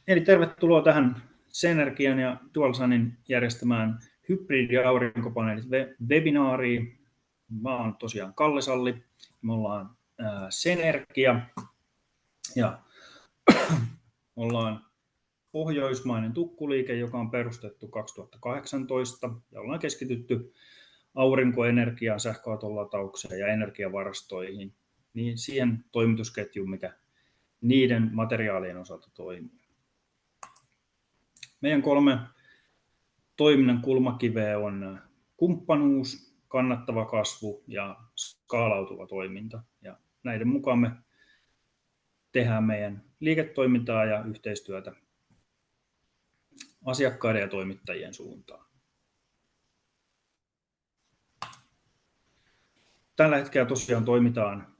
Eli tervetuloa tähän Senergian ja DualSunin järjestämään Hybridiaurinkopaneelit webinaariin. Mä oon tosiaan Kalle Salli. Me ollaan Senergia ja ollaan pohjoismainen tukkuliike, joka on perustettu 2018 ja ollaan keskitytty aurinkoenergiaan, sähköauton lataukseen ja energiavarastoihin, niin siihen toimitusketjuun, mikä niiden materiaalien osalta toimii. Meidän 3 toiminnan kulmakiveä on kumppanuus, kannattava kasvu ja skaalautuva toiminta. Ja näiden mukaan me tehdään meidän liiketoimintaa ja yhteistyötä asiakkaiden ja toimittajien suuntaan. Tällä hetkellä tosiaan toimitaan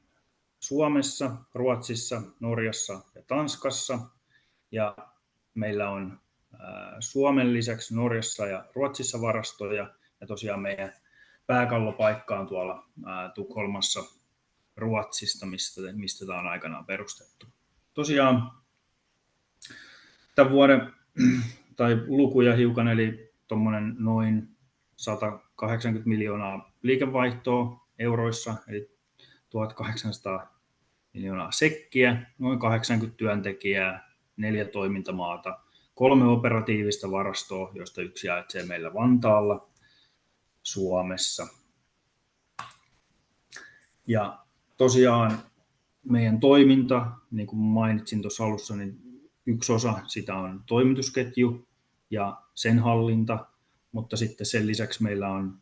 Suomessa, Ruotsissa, Norjassa ja Tanskassa. Ja meillä on Suomen lisäksi Norjassa ja Ruotsissa varastoja. Ja tosiaan meidän pääkallopaikka on tuolla Tukholmassa Ruotsista, mistä tämä on aikanaan perustettu. Tosiaan tämän vuoden tai lukuja hiukan, eli tuommoinen noin 180 miljoonaa liikevaihtoa euroissa, eli 1800 miljoonaa sekkiä, noin 80 työntekijää, 4 toimintamaata, 3 operatiivista varastoa, joista 1 sijaitsee meillä Vantaalla Suomessa. Ja tosiaan meidän toiminta, niin kuin mainitsin tuossa alussa, niin yksi osa sitä on toimitusketju ja sen hallinta, mutta sitten sen lisäksi meillä on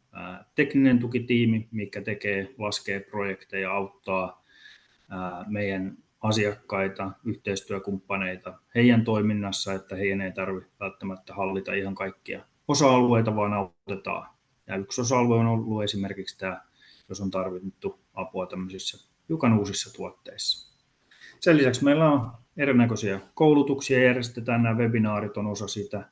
tekninen tukitiimi, mikä laskee projekteja, auttaa meidän asiakkaita, yhteistyökumppaneita heidän toiminnassa, että heidän ei tarvitse välttämättä hallita ihan kaikkia osa-alueita, vaan autetaan. Ja yksi osa-alue on ollut esimerkiksi tämä, jos on tarvittu apua tämmöisissä hiukan uusissa tuotteissa. Sen lisäksi meillä on erinäköisiä koulutuksia, järjestetään nämä webinaarit on osa sitä.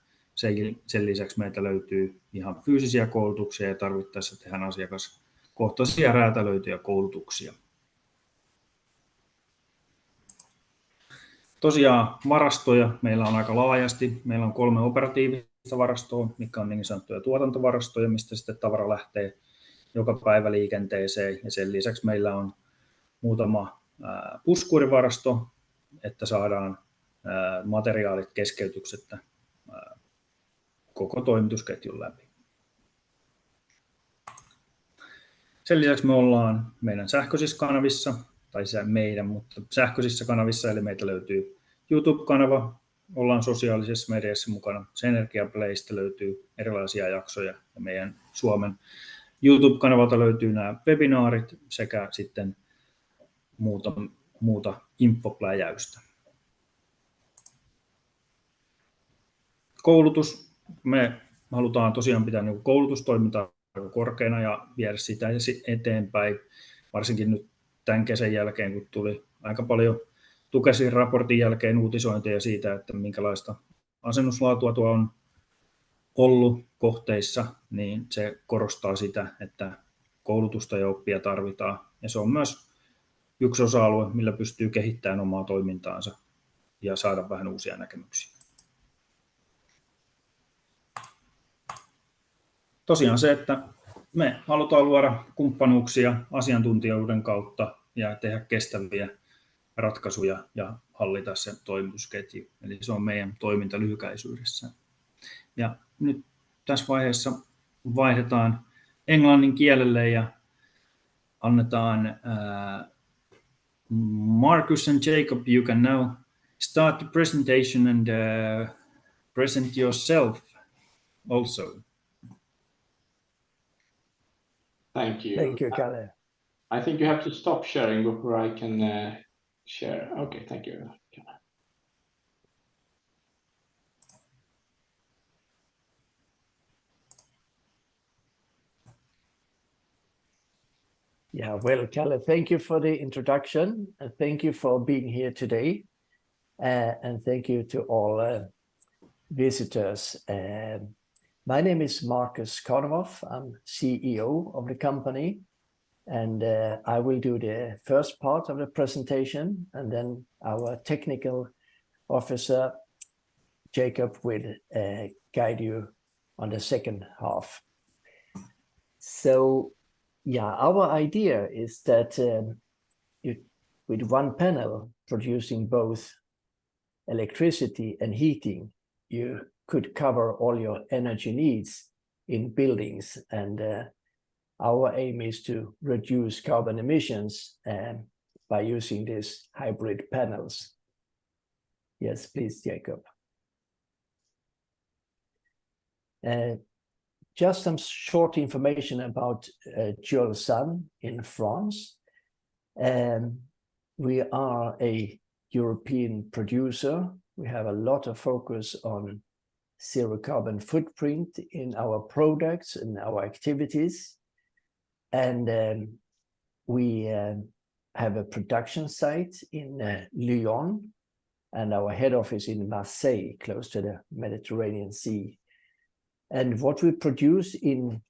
Sen lisäksi meiltä löytyy ihan fyysisiä koulutuksia ja tarvittaessa tehdään asiakaskohtaisia räätälöityjä koulutuksia. Tosiaan varastoja meillä on aika laajasti. Meillä on 3 operatiivista varastoa, mikä on niin sanottuja tuotantovarastoja, mistä sitten tavara lähtee joka päivä liikenteeseen. Ja sen lisäksi meillä on muutama puskurivarasto, että saadaan materiaalit keskeytyksettä koko toimitusketjun läpi. Sen lisäksi me ollaan meidän sähköisissä kanavissa, tai mutta sähköisissä kanavissa, eli meitä löytyy YouTube-kanava, ollaan sosiaalisessa mediassa mukana, Senergia Playsta löytyy erilaisia jaksoja, ja meidän Suomen YouTube-kanavalta löytyy nämä webinaarit sekä sitten muuta infopläjäystä. Koulutus. Me halutaan tosiaan pitää koulutustoimintaa korkeana ja viedä sitä eteenpäin, varsinkin nyt tämän kesän jälkeen, kun tuli aika paljon Tukesin raportin jälkeen uutisointeja siitä, että minkälaista asennuslaatua tuo on ollut kohteissa, niin se korostaa sitä, että koulutusta ja oppia tarvitaan. Ja se on myös yksi osa-alue, millä pystyy kehittämään omaa toimintaansa ja saada vähän uusia näkemyksiä. Tosiaan se, että me halutaan luoda kumppanuuksia asiantuntijuuden kautta ja tehdä kestäviä ratkaisuja ja hallita sen toimitusketju. Eli se on meidän toiminta lyhykäisyydessä. Ja nyt tässä vaiheessa vaihdetaan englannin kielelle ja annetaan Marcus and Jacob, you can now start the presentation and present yourself also. Thank you. Thank you, Kalle. I think you have to stop sharing before I can share. Okay, thank you. Yeah, well, Kalle, thank you for the introduction. And thank you for being here today. And thank you to all visitors. My name is Marcus Kornhoff. I'm CEO of the company. And I will do the first part of the presentation. And then our technical officer, Jacob will guide you on the second half. So, yeah, our idea is that with one panel producing both electricity and heating, you could cover all your energy needs in buildings. And our aim is to reduce carbon emissions by using these hybrid panels. Yes, please, Jacob. Just some short information about DualSun in France. We are a European producer. We have a lot of focus on zero carbon footprint in our products and our activities. And we have a production site in Lyon and our head office in Marseille, close to the Mediterranean Sea. And what we produce in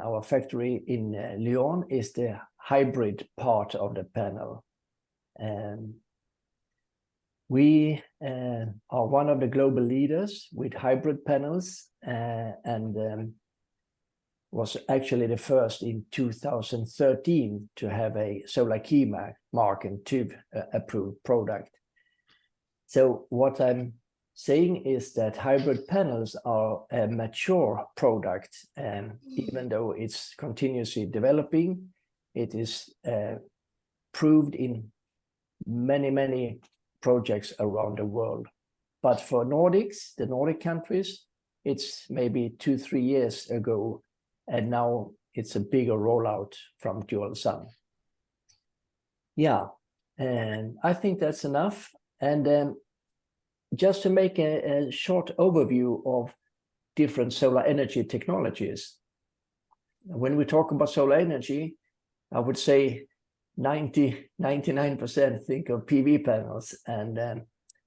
our factory in Lyon is the hybrid part of the panel. We are one of the global leaders with hybrid panels and was actually the first in 2013 to have a Solar Key Mark and TÜV approved product. So what I'm saying is that hybrid panels are a mature product, and even though it's continuously developing, it is proved in many projects around the world. But for Nordics, the Nordic countries, it's maybe 2-3 years ago, and now it's a bigger rollout from DualSun. Yeah, and I think that's enough. And just to make a short overview of different solar energy technologies. When we talk about solar energy, I would say 99% think of PV panels, and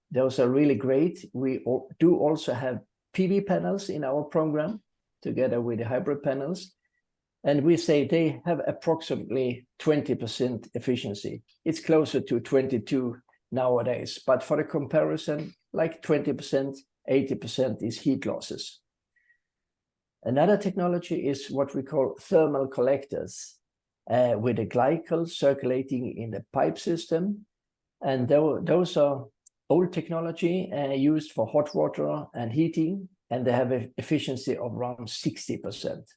those are really great. We do also have PV panels in our program together with the hybrid panels, and we say they have approximately 20% efficiency. It's closer to 22 nowadays, but for the comparison, like 20%, 80% is heat losses. Another technology is what we call thermal collectors, with a glycol circulating in the pipe system. And those are old technology used for hot water and heating, and they have an efficiency of around 60%.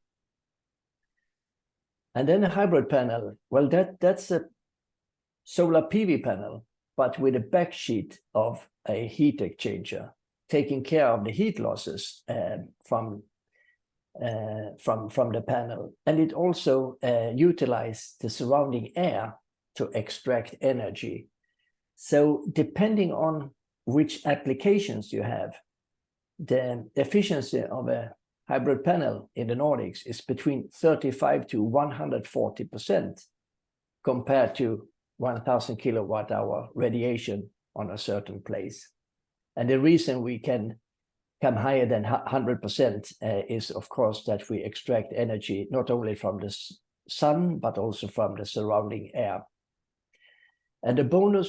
And then a hybrid panel, well, that's a solar PV panel, but with a backsheet of a heat exchanger, taking care of the heat losses from the panel. And it also utilizes the surrounding air to extract energy. So depending on which applications you have, the efficiency of a hybrid panel in the Nordics is between 35 to 140% compared to 1000 kilowatt hour radiation on a certain place. And the reason we can come higher than 100% is, of course, that we extract energy not only from the sun, but also from the surrounding air. And the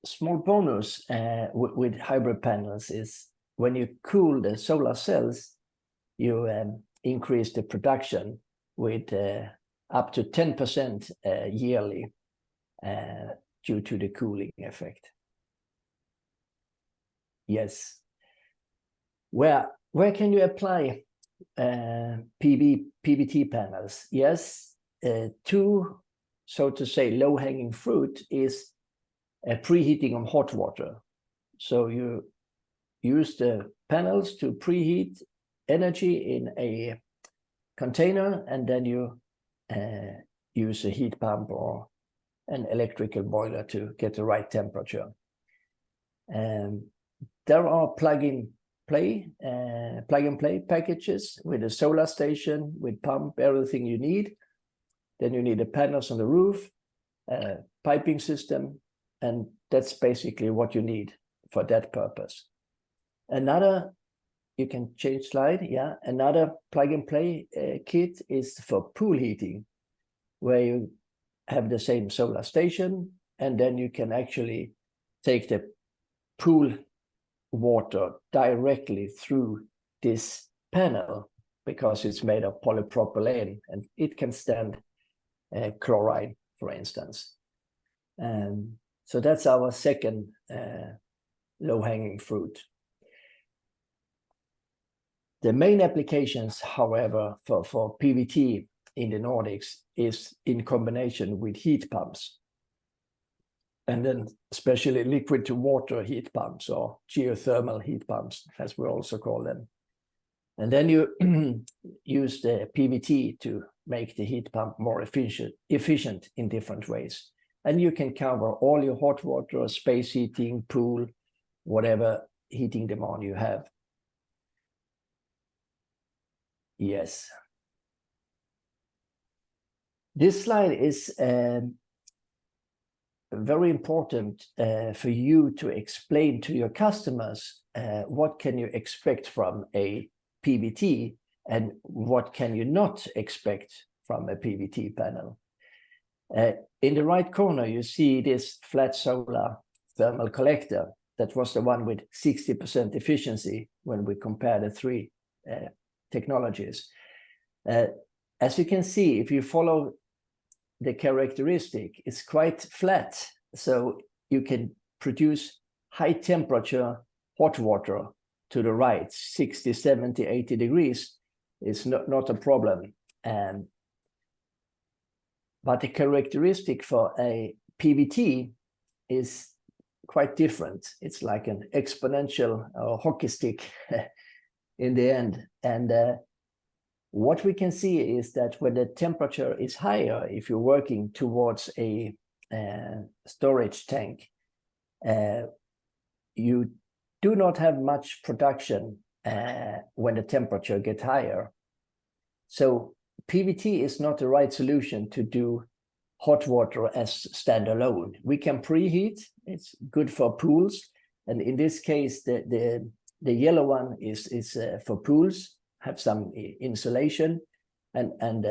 small bonus with hybrid panels is when you cool the solar cells, you increase the production with up to 10% yearly due to the cooling effect. Yes. Where can you apply PVT panels? Yes, two, so to say, low-hanging fruit is a preheating of hot water. So you use the panels to preheat energy in a container, and then you use a heat pump or an electrical boiler to get the right temperature. And there are plug-and-play packages with a solar station, with pump, everything you need. Then you need the panels on the roof, piping system, and that's basically what you need for that purpose. Another, you can change slide, yeah. Another plug-and-play kit is for pool heating, where you have the same solar station, and then you can actually take the pool water directly through this panel because it's made of polypropylene and it can stand chloride, for instance. So that's our second low-hanging fruit. The main applications, however, for PVT in the Nordics is in combination with heat pumps. And then especially liquid to water heat pumps or geothermal heat pumps, as we also call them. And then you use the PVT to make the heat pump more efficient in different ways. And you can cover all your hot water, space heating, pool, whatever heating demand you have. Yes. This slide is very important for you to explain to your customers what can you expect from a PVT and what can you not expect from a PVT panel. In the right corner, you see this flat solar thermal collector. That was the one with 60% efficiency when we compare the three technologies. As you can see, if you follow the characteristic, it's quite flat. So you can produce high temperature hot water to the right, 60, 70, 80 degrees is not a problem. But the characteristic for a PVT is quite different. It's like an exponential hockey stick in the end. And what we can see is that when the temperature is higher, if you're working towards a storage tank, you do not have much production when the temperature gets higher. So PVT is not the right solution to do hot water as standalone. We can preheat, it's good for pools. And in this case, the yellow one is for pools, have some insulation, and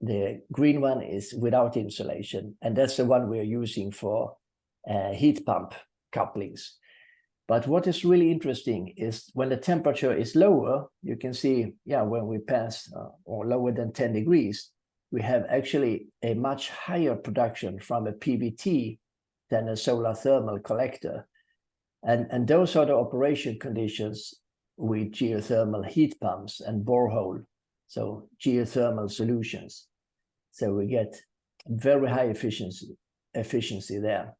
the green one is without insulation. And that's the one we're using for heat pump couplings. But what is really interesting is when the temperature is lower, you can see, when we pass or lower than 10 degrees, we have actually a much higher production from a PVT than a solar thermal collector. And those are the operation conditions with geothermal heat pumps and borehole, so geothermal solutions. So we get very high efficiency there.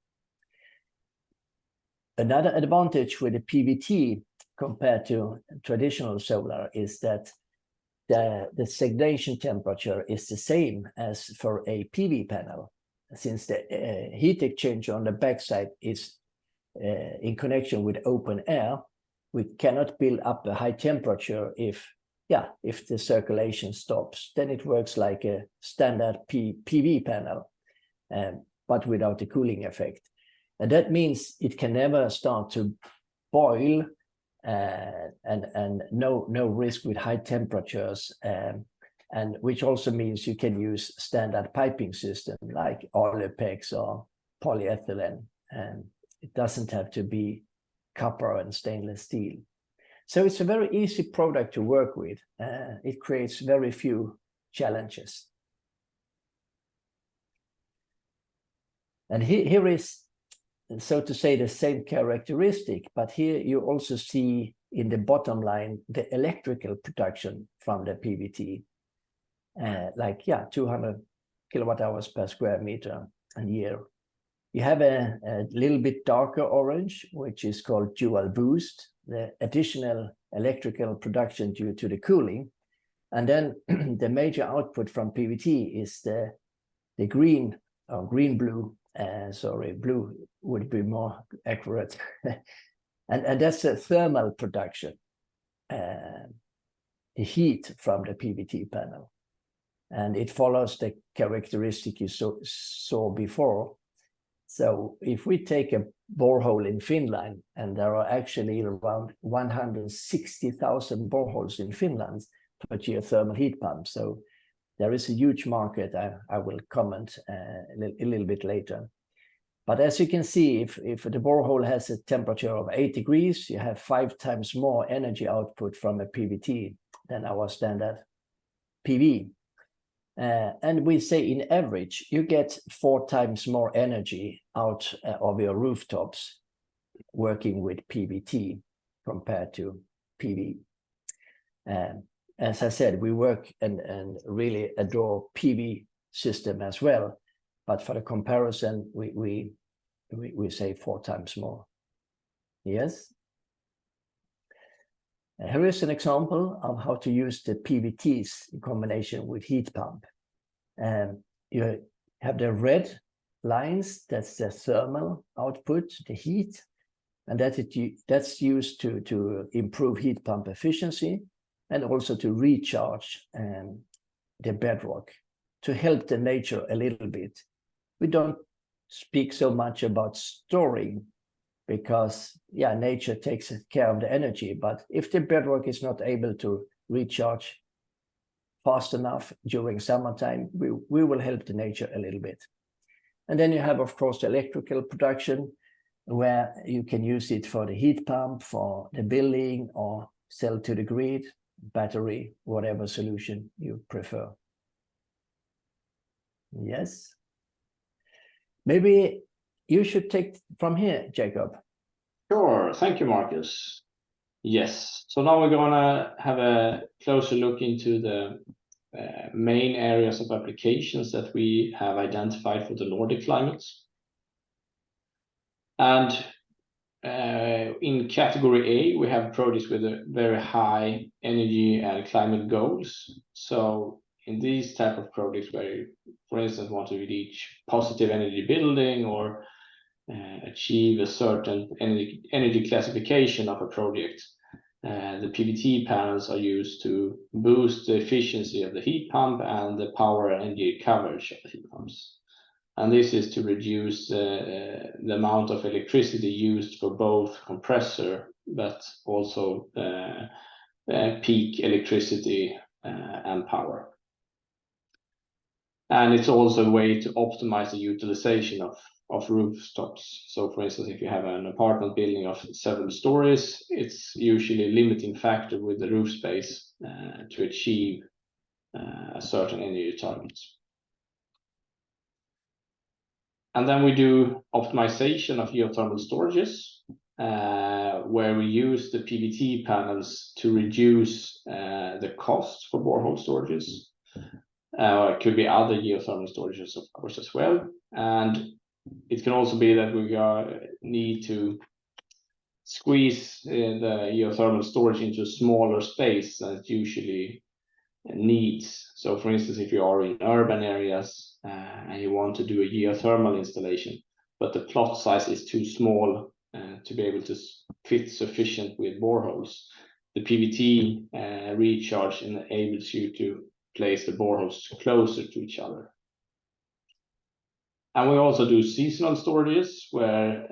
Another advantage with the PVT compared to traditional solar is that the stagnation temperature is the same as for a PV panel, since the heat exchanger on the backside is in connection with open air. We cannot build up a high temperature if the circulation stops. Then it works like a standard PV panel, but without the cooling effect. And that means it can never start to boil and no risk with high temperatures, and which also means you can use standard piping system like Olepex or polyethylene, and it doesn't have to be copper and stainless steel. So it's a very easy product to work with. It creates very few challenges. And here is, so to say, the same characteristic, but here you also see in the bottom line the electrical production from the PVT, 200 kilowatt hours per square meter a year. You have a little bit darker orange, which is called dual boost, the additional electrical production due to the cooling. And then the major output from PVT is the green or green-blue. Blue would be more accurate. and that's a thermal production, the heat from the PVT panel. And it follows the characteristic you saw before. So if we take a borehole in Finland, and there are actually around 160,000 boreholes in Finland for geothermal heat pumps. So there is a huge market. I will comment a little bit later. But as you can see, if the borehole has a temperature of 8 degrees, you have 5 times more energy output from a PVT than our standard PV. And we say in average, you get 4 times more energy out of your rooftops working with PVT compared to PV. As I said, we work and really adore PV system as well, but for the comparison, we say 4 times more. Yes. Here is an example of how to use the PVTs in combination with heat pump. You have the red lines, that's the thermal output, the heat, and that's used to improve heat pump efficiency and also to recharge the bedrock, to help the nature a little bit. We don't speak so much about storing because, yeah, nature takes care of the energy, but if the bedrock is not able to recharge fast enough during summertime, we will help the nature a little bit. And then you have, of course, the electrical production, where you can use it for the heat pump, for the building, or sell to the grid, battery, whatever solution you prefer. Yes. Maybe you should take from here, Jacob. Sure, thank you, Marcus. Yes, so now we're gonna have a closer look into the main areas of applications that we have identified for the Nordic climates. And in category A, we have projects with a very high energy and climate goals. So in these type of projects where you, for instance, want to reach positive energy building or achieve a certain energy classification of a project, the PVT panels are used to boost the efficiency of the heat pump and the power and energy coverage of the heat pumps. And this is to reduce the amount of electricity used for both compressor, but also peak electricity and power. And it's also a way to optimize the utilization of rooftops. So for instance, if you have an apartment building of several stories, it's usually a limiting factor with the roof space to achieve a certain energy target. And then we do optimization of geothermal storages, where we use the PVT panels to reduce the cost for borehole storages. It could be other geothermal storages, of course, as well. And it can also be that we need to squeeze the geothermal storage into a smaller space than it usually needs. So for instance, if you are in urban areas and you want to do a geothermal installation, but the plot size is too small to be able to fit sufficient with boreholes, the PVT recharge enables you to place the boreholes closer to each other. And we also do seasonal storages where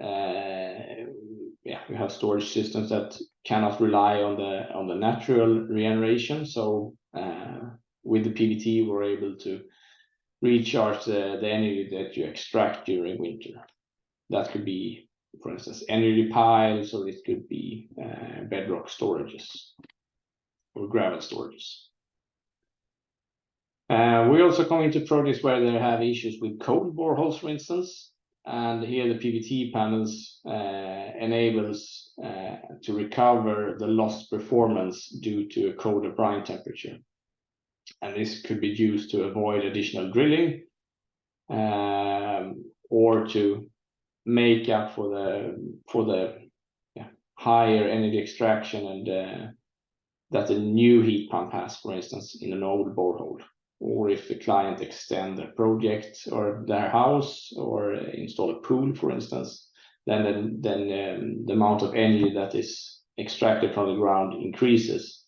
we have storage systems that cannot rely on the natural regeneration. So with the PVT, we're able to recharge the energy that you extract during winter. That could be, for instance, energy piles, or it could be bedrock storages or gravel storages. We also come into projects where they have issues with cold boreholes, for instance, and here the PVT panels enables to recover the lost performance due to a colder brine temperature. And this could be used to avoid additional drilling or to make up for the higher energy extraction and that a new heat pump has, for instance, in an old borehole, or if the client extend their project or their house or install a pool, for instance, then the amount of energy that is extracted from the ground increases.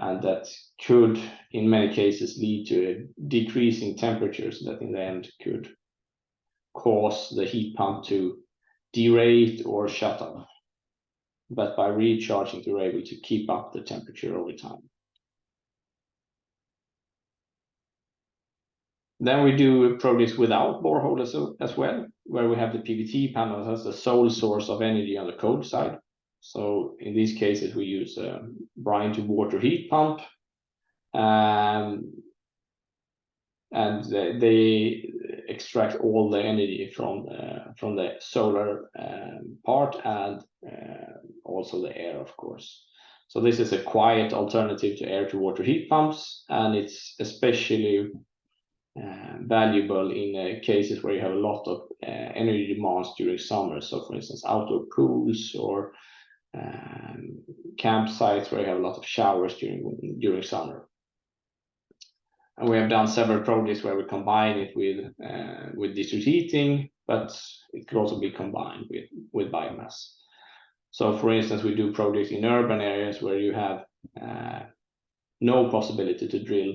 And that could, in many cases, lead to a decreasing temperatures that in the end could cause the heat pump to derate or shut off. But by recharging, you're able to keep up the temperature over time. Then we do projects without borehole as well, where we have the PVT panels as the sole source of energy on the cold side. So in these cases, we use a brine to water heat pump, and they extract all the energy from the solar part, and also the air, of course. So this is a quiet alternative to air to water heat pumps, and it's especially valuable in cases where you have a lot of energy demands during summer. So for instance, outdoor pools or campsites where you have a lot of showers during summer. And we have done several projects where we combine it with district heating, but it could also be combined with biomass. So for instance, we do projects in urban areas where you have no possibility to drill,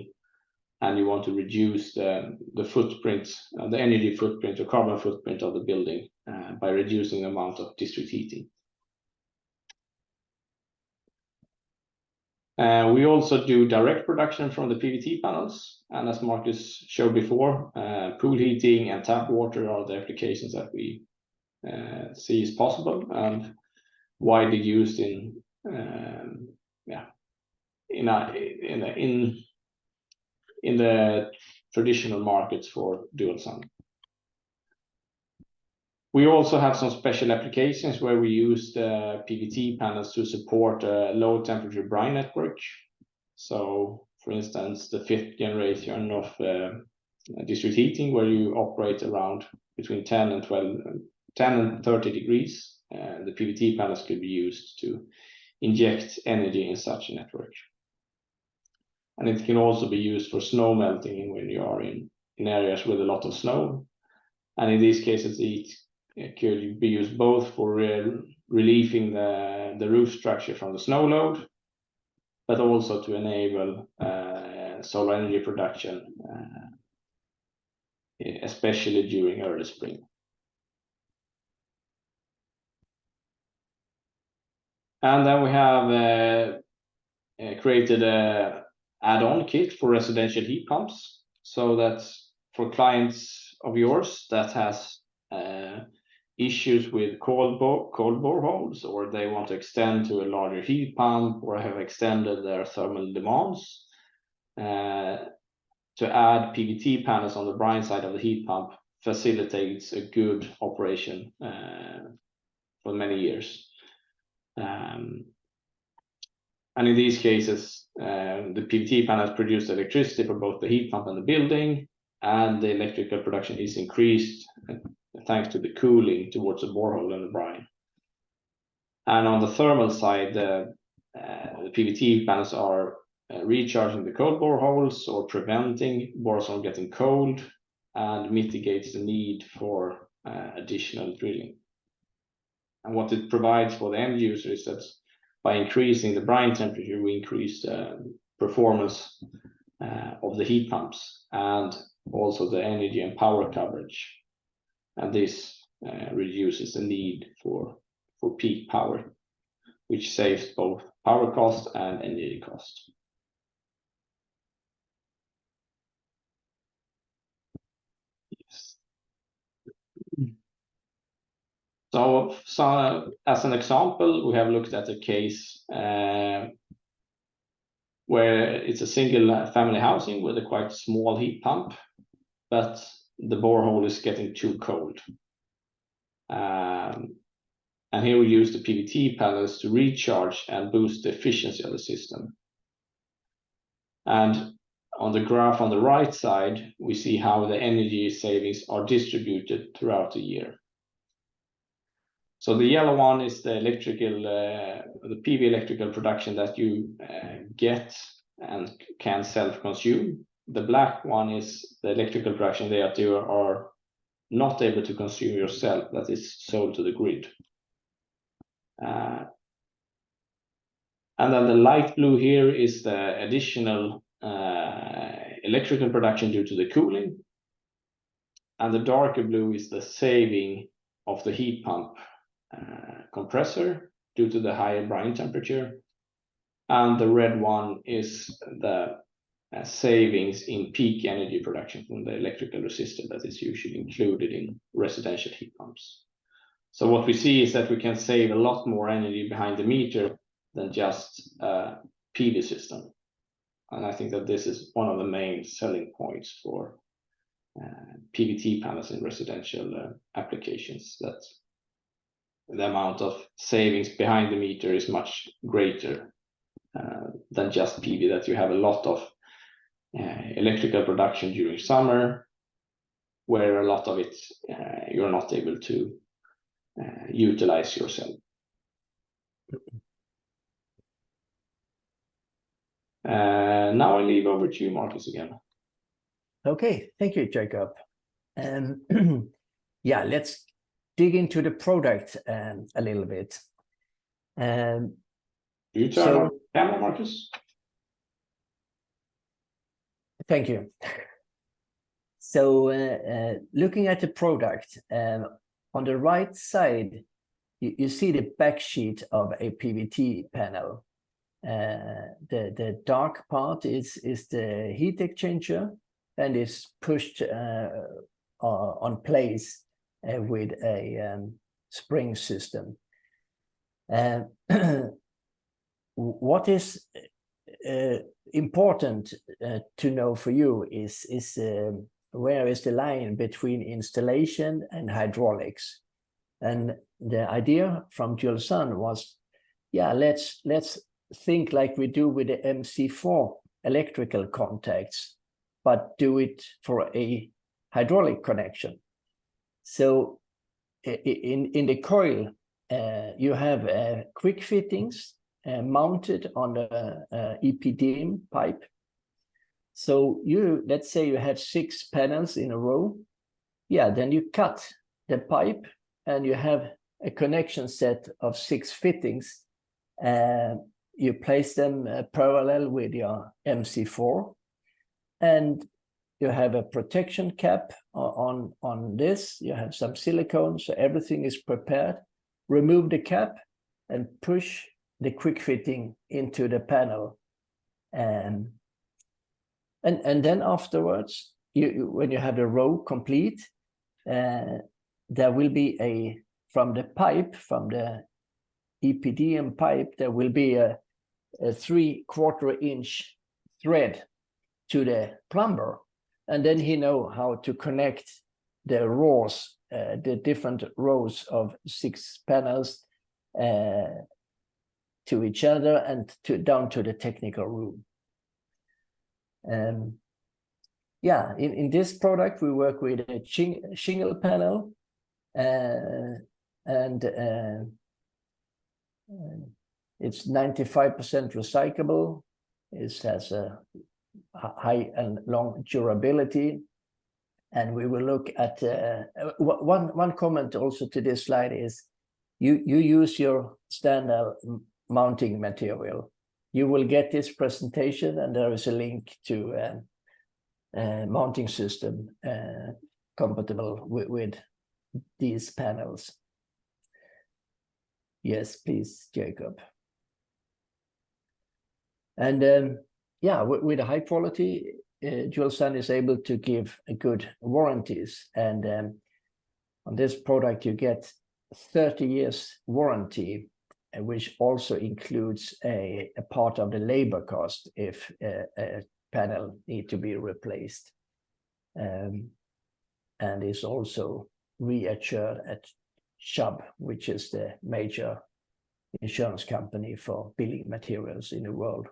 and you want to reduce the footprint, the energy footprint or carbon footprint of the building by reducing the amount of district heating. We also do direct production from the PVT panels, and as Marcus showed before, pool heating and tap water are the applications that we see is possible and widely used in the traditional markets for DualSun. We also have some special applications where we use the PVT panels to support a low temperature brine network. So for instance, the 5th generation of district heating, where you operate around between 10 and 30 degrees, the PVT panels could be used to inject energy in such a network. And it can also be used for snow melting when you are in areas with a lot of snow. And in these cases, it could be used both for relieving the roof structure from the snow load, but also to enable solar energy production, especially during early spring. And then we have created a add-on kit for residential heat pumps, so that for clients of yours that has issues with cold boreholes, or they want to extend to a larger heat pump, or have extended their thermal demands, to add PVT panels on the brine side of the heat pump facilitates a good operation for many years. And in these cases, the PVT panels produce electricity for both the heat pump and the building, and the electrical production is increased thanks to the cooling towards the borehole and the brine. And on the thermal side, the PVT panels are recharging the cold boreholes or preventing boreholes from getting cold, and mitigates the need for additional drilling. And what it provides for the end user is that by increasing the brine temperature, we increase the performance of the heat pumps and also the energy and power coverage. And this reduces the need for peak power, which saves both power cost and energy cost. Yes. So as an example, we have looked at a case where it's a single family housing with a quite small heat pump, but the borehole is getting too cold. And here we use the PVT panels to recharge and boost the efficiency of the system. And on the graph on the right side, we see how the energy savings are distributed throughout the year. So the yellow one is the the PV electrical production that you get and can self-consume. The black one is the electrical production that you are not able to consume yourself, that is sold to the grid. And then the light blue here is the additional electrical production due to the cooling. And the darker blue is the saving of the heat pump compressor due to the higher brine temperature. And the red one is the savings in peak energy production from the electrical resistor that is usually included in residential heat pumps. So what we see is that we can save a lot more energy behind the meter than just a PV system. And I think that this is one of the main selling points for PVT panels in residential applications, that the amount of savings behind the meter is much greater than just PV, that you have a lot of electrical production during summer, where a lot of it you're not able to utilize yourself. Now I leave over to you, Marcus, again. Okay, thank you, Jacob. Yeah, let's dig into the product a little bit. You turn on camera, Marcus. Thank you. So looking at the product, on the right side, you see the back sheet of a PVT panel. The dark part is the heat exchanger and is pushed on place with a spring system. What is important to know for you is where is the line between installation and hydraulics. And the idea from DualSun was, yeah, let's think like we do with the MC4 electrical contacts, but do it for a hydraulic connection. So in the coil, you have quick fittings mounted on the EPDM pipe. So let's say you have 6 panels in a row. Yeah, then you cut the pipe and you have a connection set of 6 fittings. You place them parallel with your MC4, and you have a protection cap on this. You have some silicone, so everything is prepared. Remove the cap and push the quick fitting into the panel. And then afterwards, when you have the row complete, there will be from the pipe, from the EPDM pipe, there will be a 3/4 inch thread to the plumber. And then he know how to connect the rows, the different rows of 6 panels to each other and down to the technical room. Yeah, in this product, we work with a shingle panel, and it's 95% recyclable. It has a high and long durability. And we will look at one comment also to this slide is you use your standard mounting material. You will get this presentation, and there is a link to a mounting system compatible with these panels. Yes, please, Jacob. And yeah, with a high quality, DualSun is able to give good warranties. And on this product, you get 30 years warranty, which also includes a part of the labor cost if a panel need to be replaced. And is also reassured at Chubb, which is the major insurance company for building materials in the world.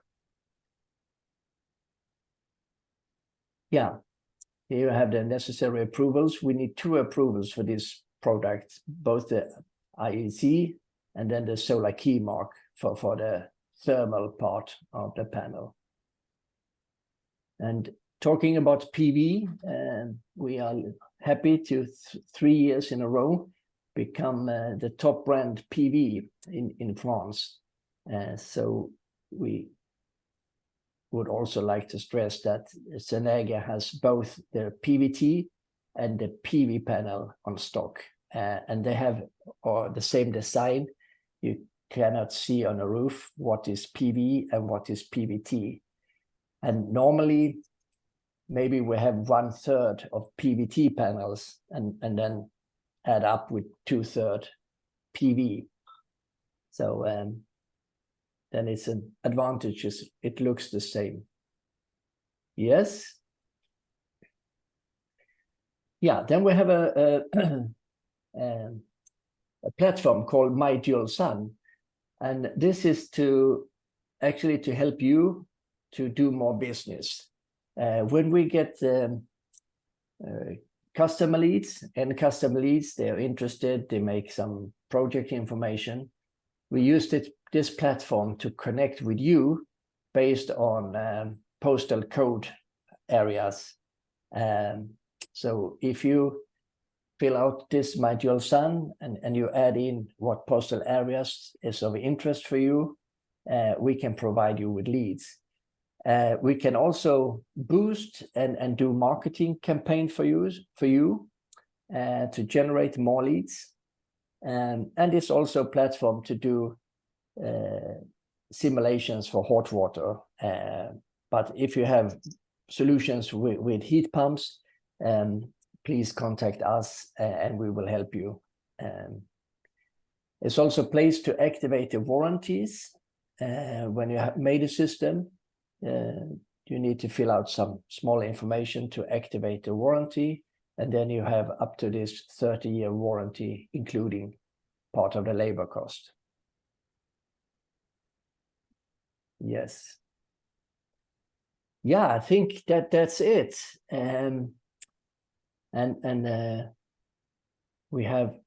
Yeah, here you have the necessary approvals. We need 2 approvals for this product, both the IEC and then the solar key mark for the thermal part of the panel. And talking about PV, we are happy to 3 years in a row become the top brand PV in France. So we would also like to stress that Senega has both the PVT and the PV panel on stock, and they have the same design. You cannot see on the roof what is PV and what is PVT. And normally, maybe we have 1/3 of PVT panels and then add up with 2/3 PV. So then it's an advantage. It looks the same. Yes. Yeah. Then we have a platform called My DualSun, and this is to help you to do more business. When we get customer leads, they're interested, they make some project information. We use this platform to connect with you based on postal code areas. So if you fill out this My DualSun and you add in what postal areas is of interest for you, we can provide you with leads. We can also boost and do marketing campaign for you to generate more leads. And it's also a platform to do simulations for hot water. But if you have solutions with heat pumps, please contact us and we will help you. It's also a place to activate the warranties. When you have made a system, you need to fill out some small information to activate the warranty, and then you have up to this 30-year warranty, including part of the labor cost. Yes. Yeah, I think that's it. And we have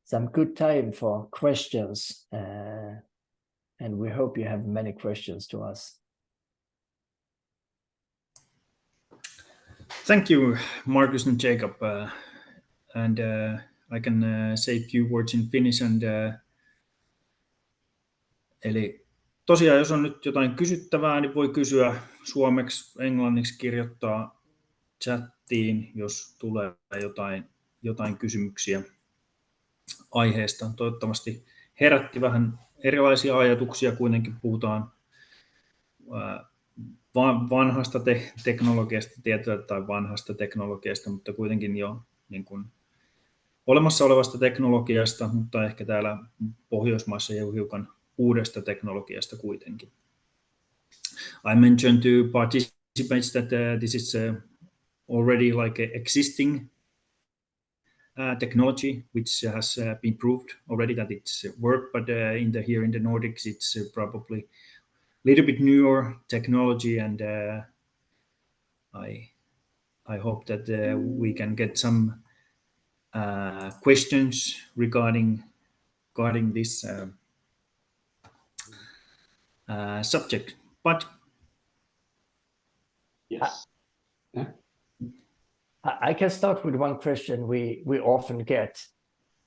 some good time for questions, and we hope you have many questions to us. Thank you, Markus and Jacob. And I can say a few words in Finnish. Eli tosiaan, jos on nyt jotain kysyttävää, niin voi kysyä suomeksi, englanniksi, kirjoittaa chattiin, jos tulee jotain kysymyksiä aiheesta. Toivottavasti herätti vähän erilaisia ajatuksia, kuitenkin puhutaan vanhasta teknologiasta, tai vanhasta teknologiasta, mutta kuitenkin jo niin kuin olemassa olevasta teknologiasta, mutta ehkä täällä Pohjoismaissa jo hiukan uudesta teknologiasta kuitenkin. I mentioned to participants that this is already like an existing technology which has been proved already that it's worked, but here in the Nordics it's probably a little bit newer technology, and I hope that we can get some questions regarding this subject. But Yes. Yeah. I can start with one question we often get,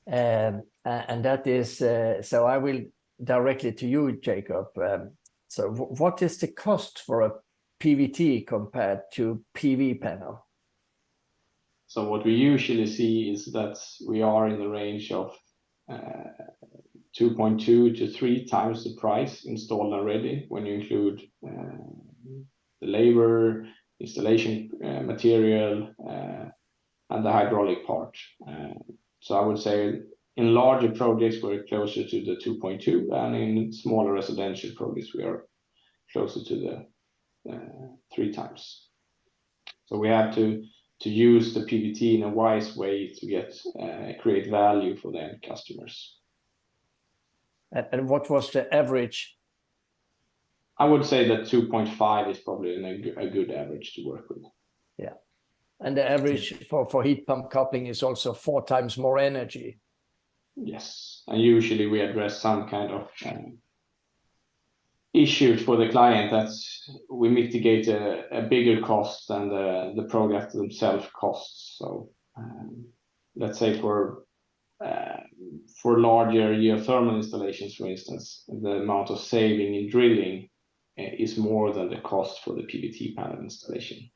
and that is, so I will directly to you, Jacob. So what is the cost for a PVT compared to PV panel? So what we usually see is that we are in the range of 2.2 to 3 times the price installed already when you include the labor, installation material, and the hydraulic part. So I would say in larger projects we're closer to the 2.2, and in smaller residential projects we are closer to the 3 times. So we have to use the PVT in a wise way to create value for the end customers. And what was the average? I would say that 2.5 is probably a good average to work with. Yeah. And the average for heat pump coupling is also 4 times more energy. Yes. And usually we address some kind of issues for the client that we mitigate a bigger cost than the product themselves costs. So let's say for larger geothermal installations, for instance, the amount of saving in drilling is more than the cost for the PVT panel installation.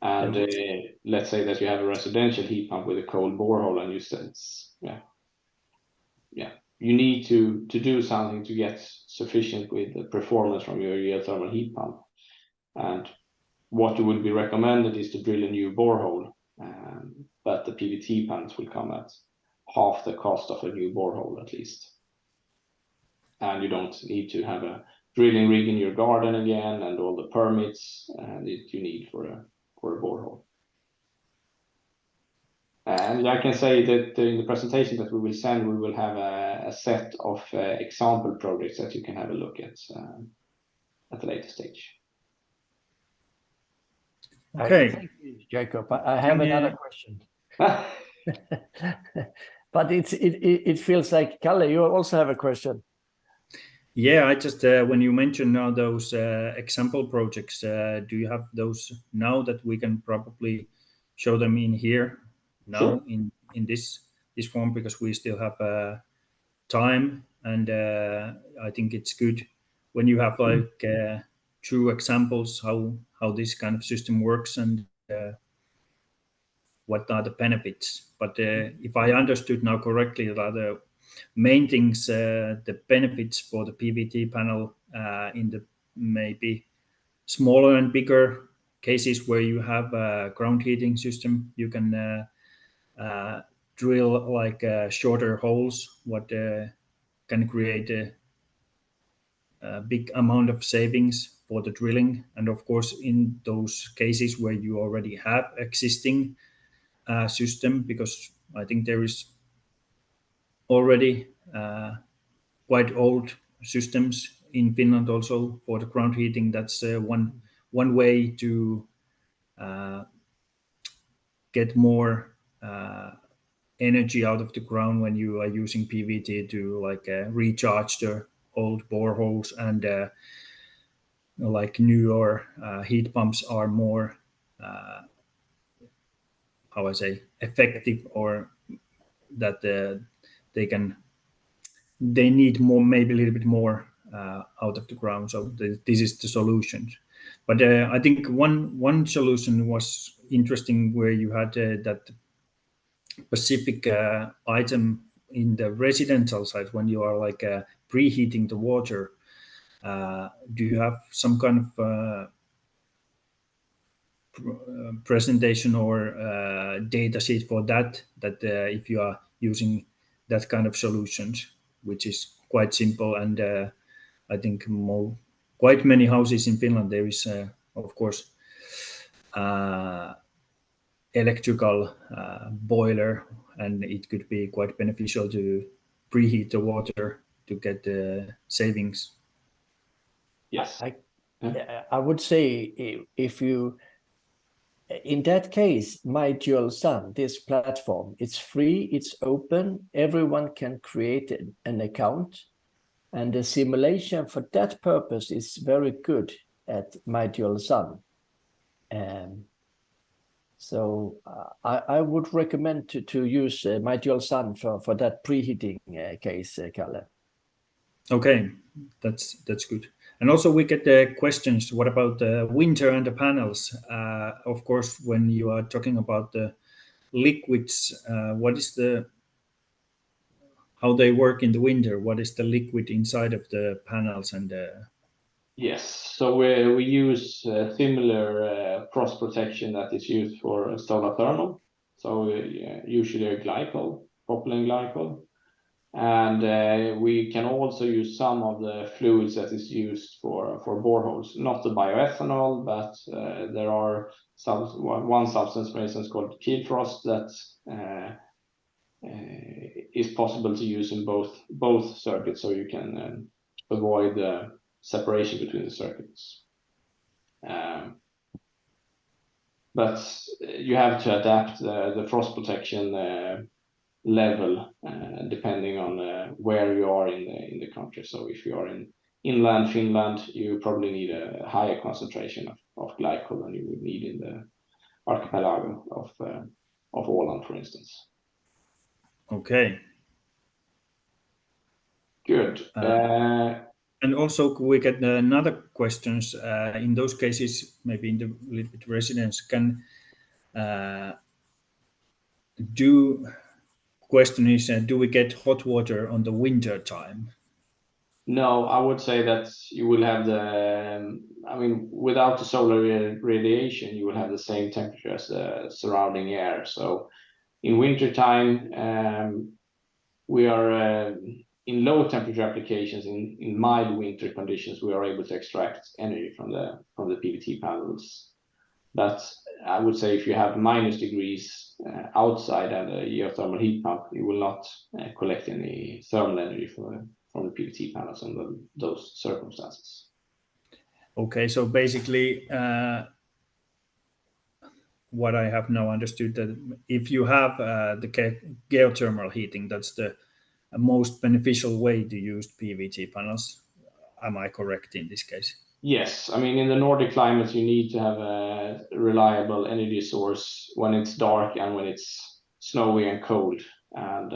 And let's say that you have a residential heat pump with a cold borehole, and you said, you need to do something to get sufficient with the performance from your geothermal heat pump. And what will be recommended is to drill a new borehole, but the PVT panels will come at half the cost of a new borehole at least. And you don't need to have a drilling rig in your garden again and all the permits that you need for a borehole. And I can say that in the presentation that we will send, we will have a set of example projects that you can have a look at a later stage. Okay. Thank you, Jacob. I have another question. But it feels like, Kalle, you also have a question. Yeah, I just when you mentioned now those example projects, do you have those now that we can probably show them in here now? Sure. in this form, because we still have time, and I think it's good when you have like true examples how this kind of system works and what are the benefits. But if I understood now correctly, the main things, the benefits for the PVT panel in the maybe smaller and bigger cases where you have a ground heating system, you can drill like shorter holes, what can create a big amount of savings for the drilling. And of course, in those cases where you already have existing system, because I think there is already quite old systems in Finland also for the ground heating. That's one way to get more energy out of the ground when you are using PVT to like recharge the old boreholes, and like newer heat pumps are more how I say effective, or that they need more, maybe a little bit more out of the ground. So this is the solution. But I think one solution was interesting, where you had that specific item in the residential side when you are like preheating the water. Do you have some kind of presentation or data sheet for that if you are using that kind of solutions, which is quite simple, and I think quite many houses in Finland there is of course electrical boiler, and it could be quite beneficial to preheat the water to get the savings. Yes. I would say if you, in that case, my DualSun, this platform, it's free, it's open, everyone can create an account, and the simulation for that purpose is very good at my DualSun. So I would recommend to use my DualSun for that preheating case, Kalle. Okay, that's good. And also we get the questions, what about the winter and the panels? Of course, when you are talking about the liquids, what is how they work in the winter? What is the liquid inside of the panels? And Yes, so we use similar frost protection that is used for solar thermal. So usually a glycol, propylene glycol. And we can also use some of the fluids that is used for boreholes, not the bioethanol, but there are one substance, for instance, called keel frost that is possible to use in both circuits, so you can avoid the separation between the circuits. But you have to adapt the frost protection level depending on where you are in the country. So if you are in inland Finland, you probably need a higher concentration of glycol than you would need in the archipelago of Åland, for instance. okay. Good. And also we get another questions in those cases, maybe in the little bit residents can question is, do we get hot water on the winter time? No, I would say that you will have the, I mean, without the solar radiation, you will have the same temperature as the surrounding air. So in wintertime, we are in low temperature applications, in mild winter conditions, we are able to extract energy from the PVT panels. But I would say if you have -degrees outside and a geothermal heat pump, you will not collect any thermal energy from the PVT panels under those circumstances. Okay, so basically, what I have now understood, that if you have the geothermal heating, that's the most beneficial way to use PVT panels. Am I correct in this case? Yes, I mean, in the Nordic climates, you need to have a reliable energy source when it's dark and when it's snowy and cold, and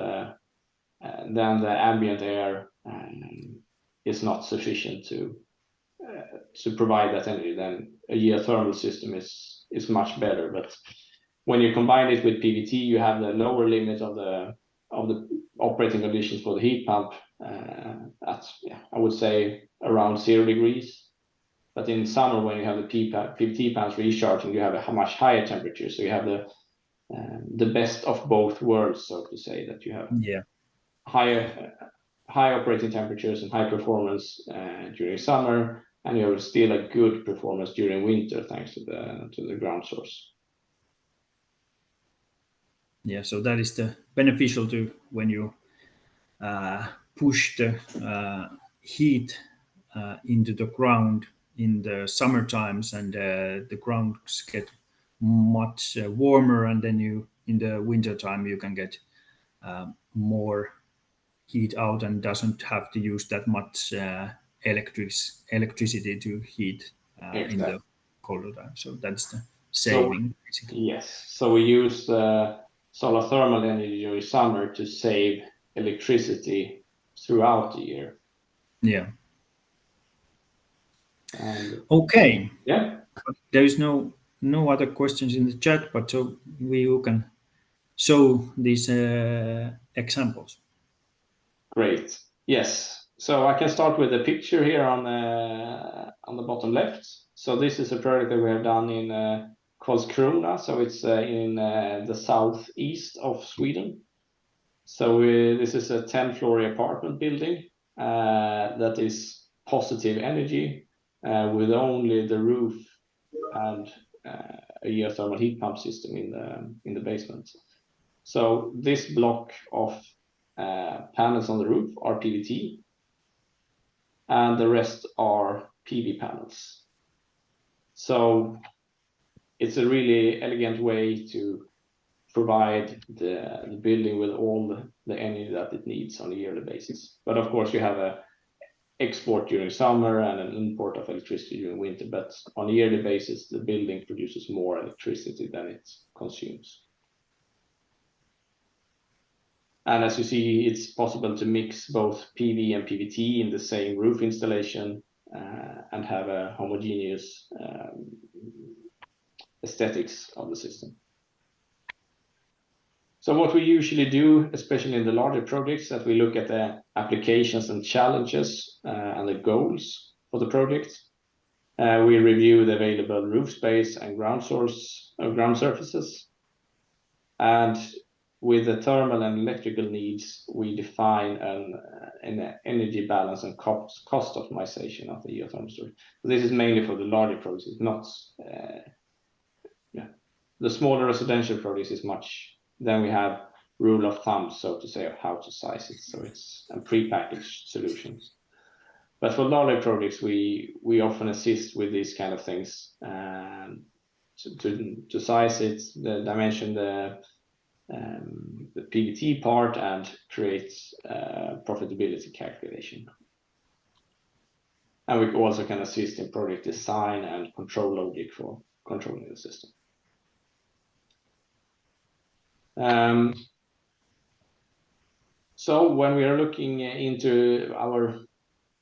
then the ambient air is not sufficient to provide that energy. Then a geothermal system is much better. But when you combine it with PVT, you have the lower limit of the operating conditions for the heat pump at, I would say, around 0 degrees. But in summer, when you have the PVT panels recharging, you have a much higher temperature. So you have the best of both worlds, so to say, that you have high operating temperatures and high performance during summer, and you have still a good performance during winter thanks to the ground source. Yeah, so that is the beneficial to when you push the heat into the ground in the summer times, and the grounds get much warmer, and then you in the winter time you can get more heat out and doesn't have to use that much electricity to heat in the colder time. So that's the saving. Yes, so we use solar thermal energy during summer to save electricity throughout the year. Yeah. Okay. Yeah. There is no other questions in the chat, but so you can show these examples. Great. Yes. So I can start with a picture here on the bottom left. So this is a project that we have done in Karlskrona. So it's in the southeast of Sweden. So this is a 10-floor apartment building that is positive energy with only the roof and a geothermal heat pump system in the basement. So this block of panels on the roof are PVT, and the rest are PV panels. So it's a really elegant way to provide the building with all the energy that it needs on a yearly basis. But of course, you have a export during summer and an import of electricity during winter. But on a yearly basis, the building produces more electricity than it consumes. And as you see, it's possible to mix both PV and PVT in the same roof installation and have a homogeneous aesthetics of the system. So what we usually do, especially in the larger projects, that we look at the applications and challenges and the goals for the project. We review the available roof space and ground surfaces. And with the thermal and electrical needs, we define an energy balance and cost optimization of the geothermal storage. So this is mainly for the larger projects. It's not, the smaller residential projects is much. Then we have rule of thumb, so to say, of how to size it. So it's prepackaged solutions. But for larger projects, we often assist with these kind of things to size it, dimension the PVT part, and create profitability calculation. And we also can assist in project design and control logic for controlling the system. So when we are looking into our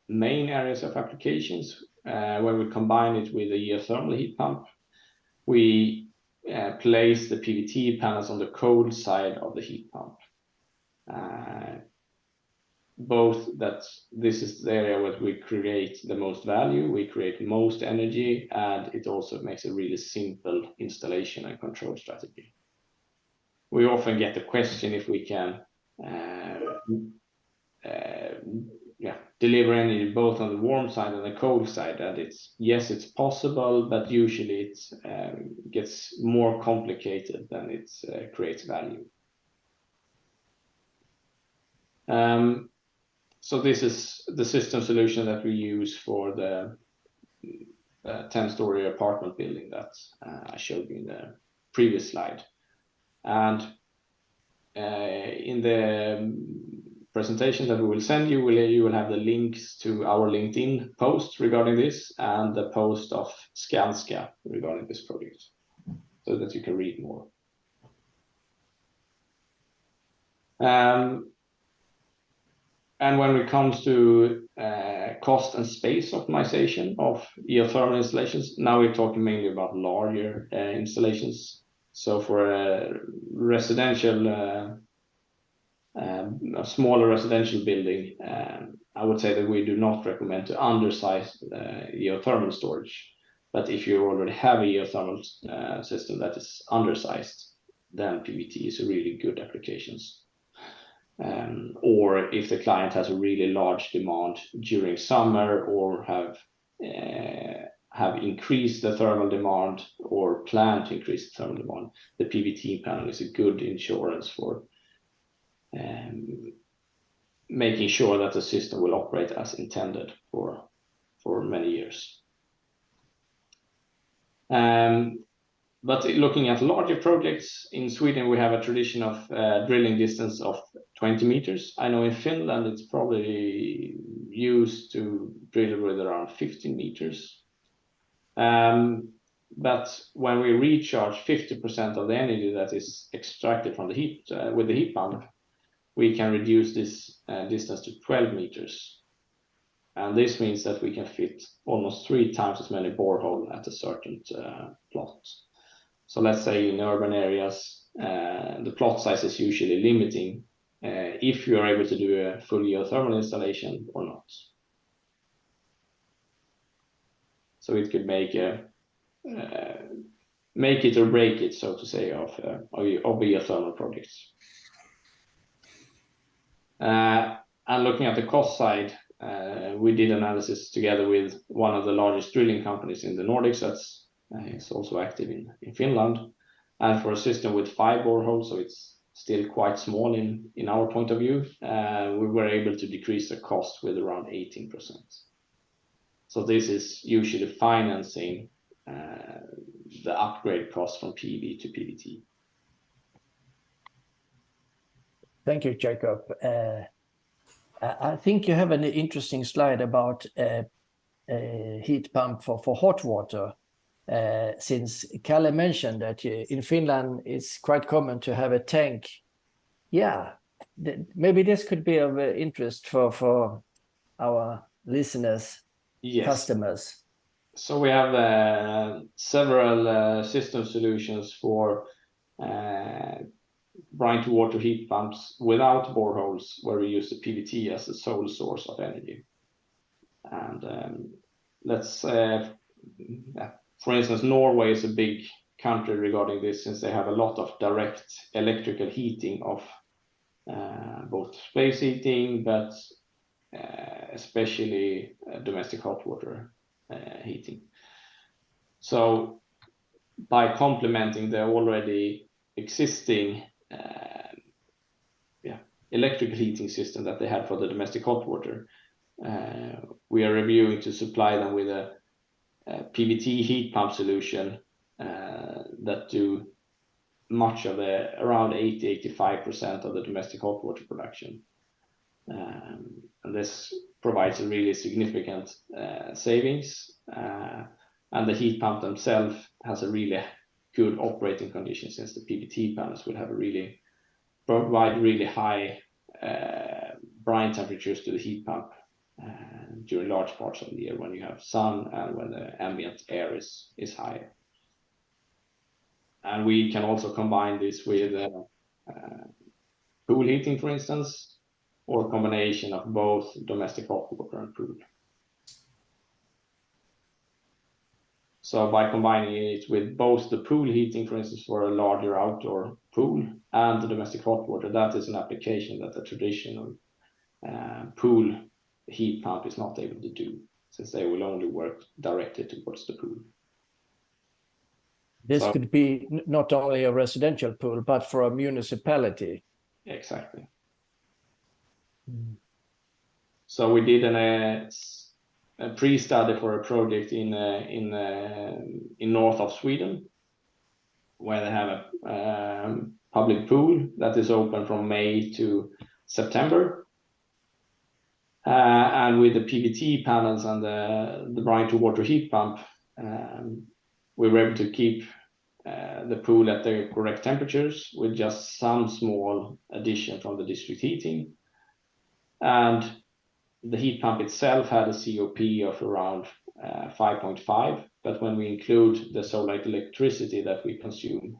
main areas of applications, when we combine it with a geothermal heat pump, we place the PVT panels on the cold side of the heat pump. Both that this is the area where we create the most value, we create most energy, and it also makes a really simple installation and control strategy. We often get the question if we can deliver energy both on the warm side and the cold side, and yes, it's possible, but usually it gets more complicated than it creates value. So this is the system solution that we use for the 10-story apartment building that I showed you in the previous slide. And in the presentation that we will send you, you will have the links to our LinkedIn post regarding this and the post of Skanska regarding this project, so that you can read more. And when it comes to cost and space optimization of geothermal installations, now we're talking mainly about larger installations. So for a residential, a smaller residential building, I would say that we do not recommend to undersize geothermal storage. But if you already have a geothermal system that is undersized, then PVT is a really good applications. Or if the client has a really large demand during summer, or have increased the thermal demand or plan to increase the thermal demand, the PVT panel is a good insurance for making sure that the system will operate as intended for many years. But looking at larger projects, in Sweden, we have a tradition of drilling distance of 20 meters. I know in Finland, it's probably used to drill with around 15 meters. But when we recharge 50% of the energy that is extracted from the heat with the heat pump, we can reduce this distance to 12 meters. And this means that we can fit almost 3 times as many boreholes at a certain plot. So let's say in urban areas, the plot size is usually limiting if you are able to do a full geothermal installation or not. So it could make it or break it, so to say, of geothermal projects. And looking at the cost side, we did analysis together with one of the largest drilling companies in the Nordics. That's it's also active in Finland, and for a system with 5 boreholes, so it's still quite small in our point of view, we were able to decrease the cost with around 18%. So this is usually financing the upgrade cost from PV to PVT. Thank you, Jacob. I think you have an interesting slide about a heat pump for hot water. Since Kalle mentioned that in Finland it's quite common to have a tank. Yeah, maybe this could be of interest for our listeners, yes, customers. So we have several system solutions for brine to water heat pumps without boreholes, where we use the PVT as the sole source of energy. And let's for instance, Norway is a big country regarding this, since they have a lot of direct electrical heating of both space heating, but especially domestic hot water heating. So by complementing the already existing electrical heating system that they had for the domestic hot water, we are reviewing to supply them with a PVT heat pump solution that do much of the around 80-85% of the domestic hot water production. And this provides a really significant savings, and the heat pump themselves has a really good operating condition, since the PVT panels will have provide really high brine temperatures to the heat pump during large parts of the year when you have sun and when the ambient air is higher. And we can also combine this with pool heating, for instance, or a combination of both domestic hot water and pool. So by combining it with both the pool heating, for instance, for a larger outdoor pool, and the domestic hot water, that is an application that the traditional pool heat pump is not able to do, since they will only work directly towards the pool. This could be not only a residential pool, but for a municipality. Exactly. So we did a pre-study for a project in north of Sweden, where they have a public pool that is open from May to September. And with the PVT panels and the brine to water heat pump, we were able to keep the pool at the correct temperatures with just some small addition from the district heating. And the heat pump itself had a COP of around 5.5, but when we include the solar electricity that we consume,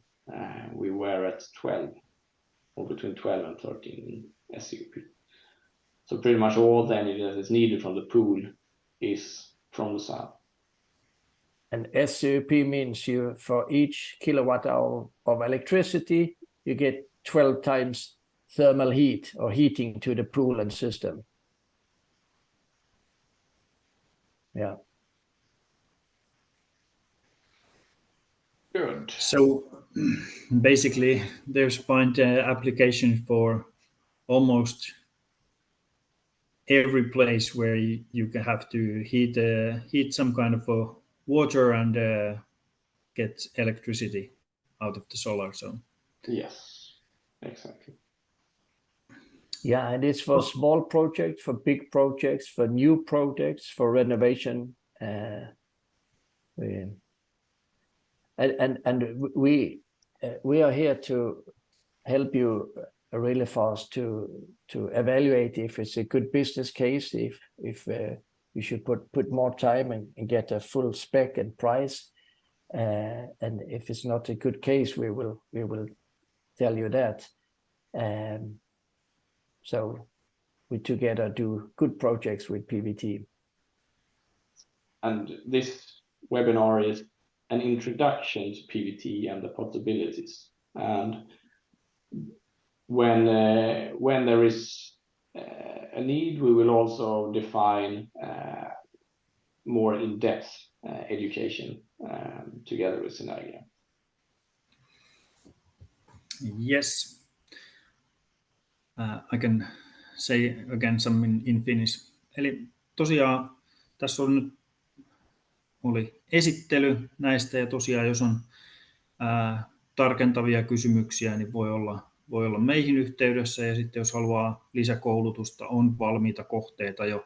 we were at 12, or between 12 and 13 SCOP. So pretty much all the energy that is needed from the pool is from the sun. And SCOP means you, for each kilowatt hour of electricity, you get 12 times thermal heat or heating to the pool and system. Yeah. Good. So basically, there's find application for almost every place where you can have to heat some kind of water and get electricity out of the solar. So Yes, exactly. Yeah, and it's for small projects, for big projects, for new projects, for renovation. And we are here to help you really fast to evaluate if it's a good business case, if you should put more time and get a full spec and price, and if it's not a good case, we will tell you that. So we together do good projects with PVT. And this webinar is an introduction to PVT and the possibilities. And when there is a need, we will also define more in-depth education together with Synergia. yes, I can say again some in Finnish. Eli tosiaan tässä oli esittely näistä, ja tosiaan jos on tarkentavia kysymyksiä, niin voi olla meihin yhteydessä, ja sitten jos haluaa lisäkoulutusta, on valmiita kohteita jo,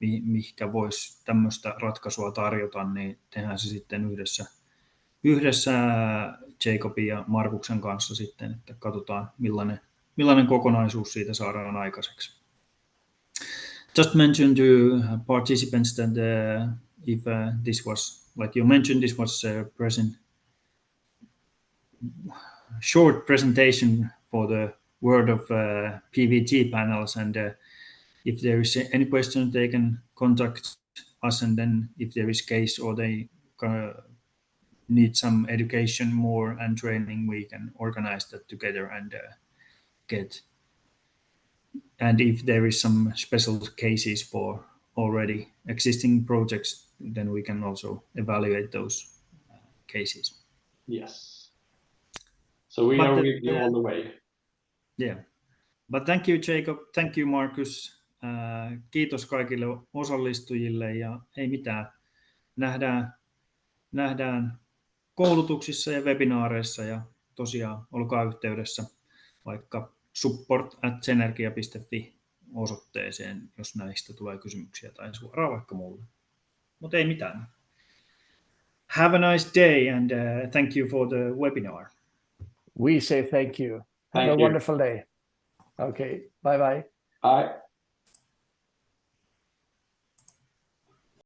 mihinkä voisi tämmöistä ratkaisua tarjota, niin tehdään se sitten yhdessä Jacobin ja Markuksen kanssa sitten, että katsotaan millainen kokonaisuus siitä saadaan aikaiseksi. Just mention to participants that if this was, like you mentioned, this was short presentation for the world of PVT panels, and if there is any question, they can contact us, and then if there is case or they need some education more and training, we can organize that together and get. And if there is some special cases for already existing projects, then we can also evaluate those cases. Yes. So we are with you all the way. Yeah. But thank you, Jacob. Thank you, Markus. Kiitos kaikille osallistujille, ja ei mitään. Nähdään koulutuksissa ja webinaareissa, ja tosiaan olkaa yhteydessä vaikka support@zenergia.fi osoitteeseen, jos näistä tulee kysymyksiä, tai suoraan vaikka mulle. Mutta ei mitään. Have a nice day, and thank you for the webinar. We say thank you. Have a wonderful day. Okay, bye-bye. Bye.